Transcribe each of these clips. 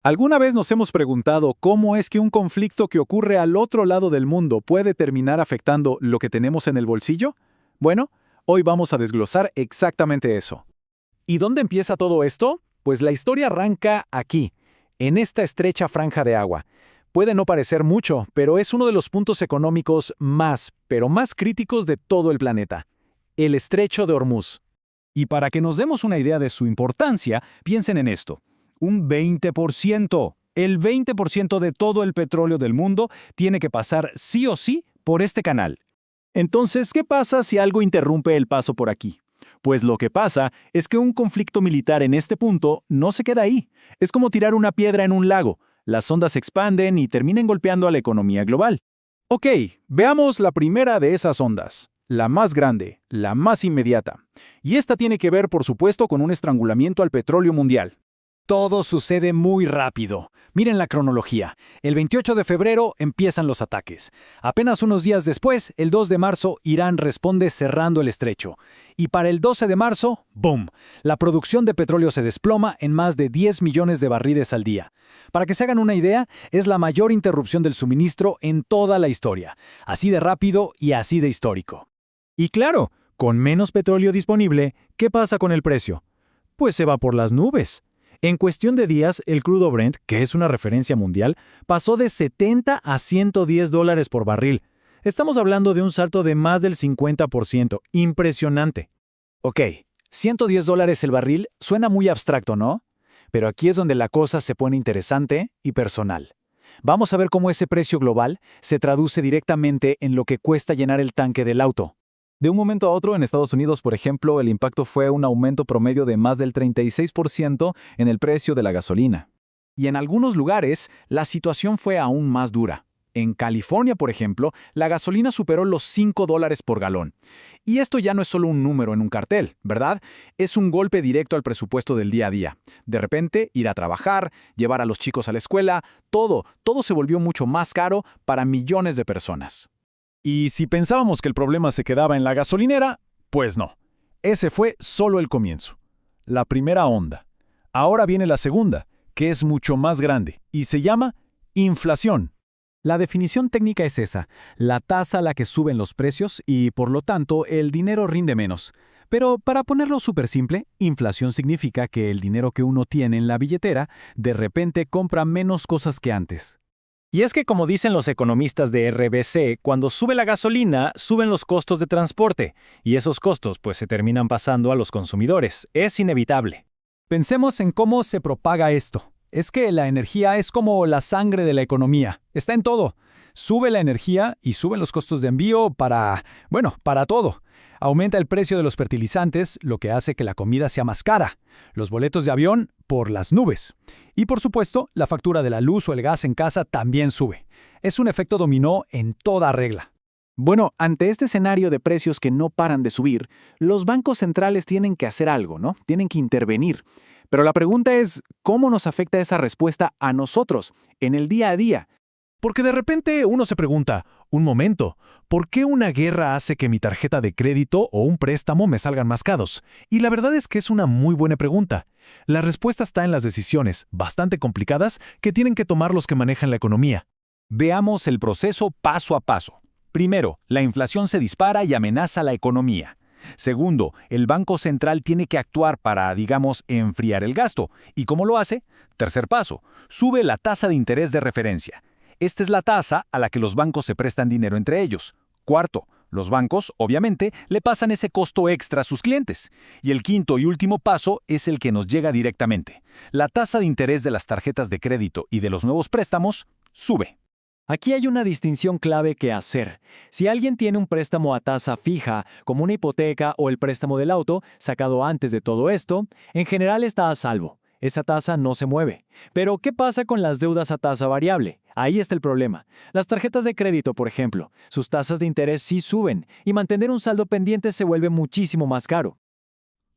¿Alguna vez nos hemos preguntado cómo es que un conflicto que ocurre al otro lado del mundo puede terminar afectando lo que tenemos en el bolsillo? Bueno, hoy vamos a desglosar exactamente eso. ¿Y dónde empieza todo esto? Pues la historia arranca aquí, en esta estrecha franja de agua. Puede no parecer mucho, pero es uno de los puntos económicos pero más críticos de todo el planeta. El Estrecho de Hormuz. Y para que nos demos una idea de su importancia, piensen en esto. Un 20%. El 20% de todo el petróleo del mundo tiene que pasar sí o sí por este canal. Entonces, ¿qué pasa si algo interrumpe el paso por aquí? Pues lo que pasa es que un conflicto militar en este punto no se queda ahí. Es como tirar una piedra en un lago. Las ondas se expanden y terminan golpeando a la economía global. Ok, veamos la primera de esas ondas. La más grande, la más inmediata. Y esta tiene que ver, por supuesto, con un estrangulamiento al petróleo mundial. Todo sucede muy rápido. Miren la cronología. El 28 de febrero empiezan los ataques. Apenas unos días después, el 2 de marzo, Irán responde cerrando el estrecho. Y para el 12 de marzo, ¡boom! La producción de petróleo se desploma en más de 10 millones de barriles al día. Para que se hagan una idea, es la mayor interrupción del suministro en toda la historia. Así de rápido y así de histórico. Y claro, con menos petróleo disponible, ¿qué pasa con el precio? Pues se va por las nubes. En cuestión de días, el crudo Brent, que es una referencia mundial, pasó de 70 a 110 dólares por barril. Estamos hablando de un salto de más del 50%. Impresionante. Ok, 110 dólares el barril suena muy abstracto, ¿no? Pero aquí es donde la cosa se pone interesante y personal. Vamos a ver cómo ese precio global se traduce directamente en lo que cuesta llenar el tanque del auto. De un momento a otro, en Estados Unidos, por ejemplo, el impacto fue un aumento promedio de más del 36% en el precio de la gasolina. Y en algunos lugares, la situación fue aún más dura. En California, por ejemplo, la gasolina superó los 5 dólares por galón. Y esto ya no es solo un número en un cartel, ¿verdad? Es un golpe directo al presupuesto del día a día. De repente, ir a trabajar, llevar a los chicos a la escuela, todo se volvió mucho más caro para millones de personas. Y si pensábamos que el problema se quedaba en la gasolinera, pues no. Ese fue solo el comienzo. La primera onda. Ahora viene la segunda, que es mucho más grande, y se llama inflación. La definición técnica es esa, la tasa a la que suben los precios y, por lo tanto, el dinero rinde menos. Pero para ponerlo súper simple, inflación significa que el dinero que uno tiene en la billetera de repente compra menos cosas que antes. Y es que, como dicen los economistas de RBC, cuando sube la gasolina, suben los costos de transporte, y esos costos pues se terminan pasando a los consumidores. Es inevitable. Pensemos en cómo se propaga esto. Es que la energía es como la sangre de la economía. Está en todo. Sube la energía y suben los costos de envío para todo. Aumenta el precio de los fertilizantes, lo que hace que la comida sea más cara. Los boletos de avión, por las nubes. Y por supuesto, la factura de la luz o el gas en casa también sube. Es un efecto dominó en toda regla. Bueno, ante este escenario de precios que no paran de subir, los bancos centrales tienen que hacer algo, ¿no? Tienen que intervenir. Pero la pregunta es, ¿cómo nos afecta esa respuesta a nosotros, en el día a día? Porque de repente uno se pregunta, un momento, ¿por qué una guerra hace que mi tarjeta de crédito o un préstamo me salgan más caros? Y la verdad es que es una muy buena pregunta. La respuesta está en las decisiones, bastante complicadas, que tienen que tomar los que manejan la economía. Veamos el proceso paso a paso. Primero, la inflación se dispara y amenaza la economía. Segundo, el Banco Central tiene que actuar para, enfriar el gasto. ¿Y cómo lo hace? Tercer paso, sube la tasa de interés de referencia. Esta es la tasa a la que los bancos se prestan dinero entre ellos. Cuarto, los bancos, obviamente, le pasan ese costo extra a sus clientes. Y el quinto y último paso es el que nos llega directamente. La tasa de interés de las tarjetas de crédito y de los nuevos préstamos sube. Aquí hay una distinción clave que hacer. Si alguien tiene un préstamo a tasa fija, como una hipoteca o el préstamo del auto, sacado antes de todo esto, en general está a salvo. Esa tasa no se mueve. Pero, ¿qué pasa con las deudas a tasa variable? Ahí está el problema. Las tarjetas de crédito, por ejemplo, sus tasas de interés sí suben y mantener un saldo pendiente se vuelve muchísimo más caro.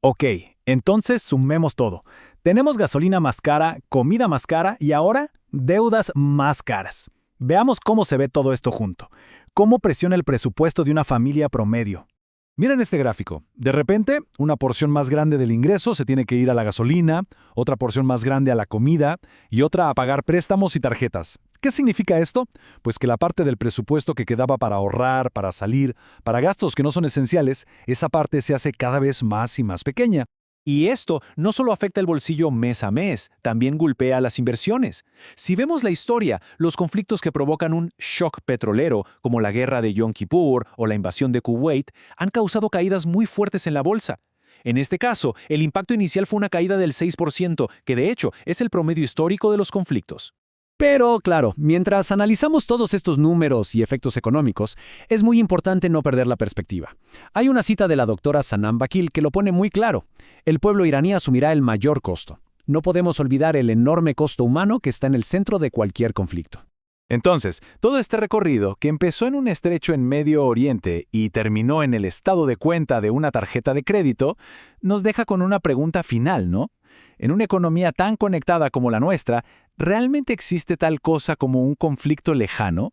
Ok, entonces sumemos todo. Tenemos gasolina más cara, comida más cara y ahora deudas más caras. Veamos cómo se ve todo esto junto. ¿Cómo presiona el presupuesto de una familia promedio? Miren este gráfico. De repente, una porción más grande del ingreso se tiene que ir a la gasolina, otra porción más grande a la comida y otra a pagar préstamos y tarjetas. ¿Qué significa esto? Pues que la parte del presupuesto que quedaba para ahorrar, para salir, para gastos que no son esenciales, esa parte se hace cada vez más y más pequeña. Y esto no solo afecta el bolsillo mes a mes, también golpea las inversiones. Si vemos la historia, los conflictos que provocan un shock petrolero, como la guerra de Yom Kippur o la invasión de Kuwait, han causado caídas muy fuertes en la bolsa. En este caso, el impacto inicial fue una caída del 6%, que de hecho es el promedio histórico de los conflictos. Pero, claro, mientras analizamos todos estos números y efectos económicos, es muy importante no perder la perspectiva. Hay una cita de la doctora Sanam Vakil que lo pone muy claro. El pueblo iraní asumirá el mayor costo. No podemos olvidar el enorme costo humano que está en el centro de cualquier conflicto. Entonces, todo este recorrido, que empezó en un estrecho en Medio Oriente y terminó en el estado de cuenta de una tarjeta de crédito, nos deja con una pregunta final, ¿no? En una economía tan conectada como la nuestra, ¿realmente existe tal cosa como un conflicto lejano?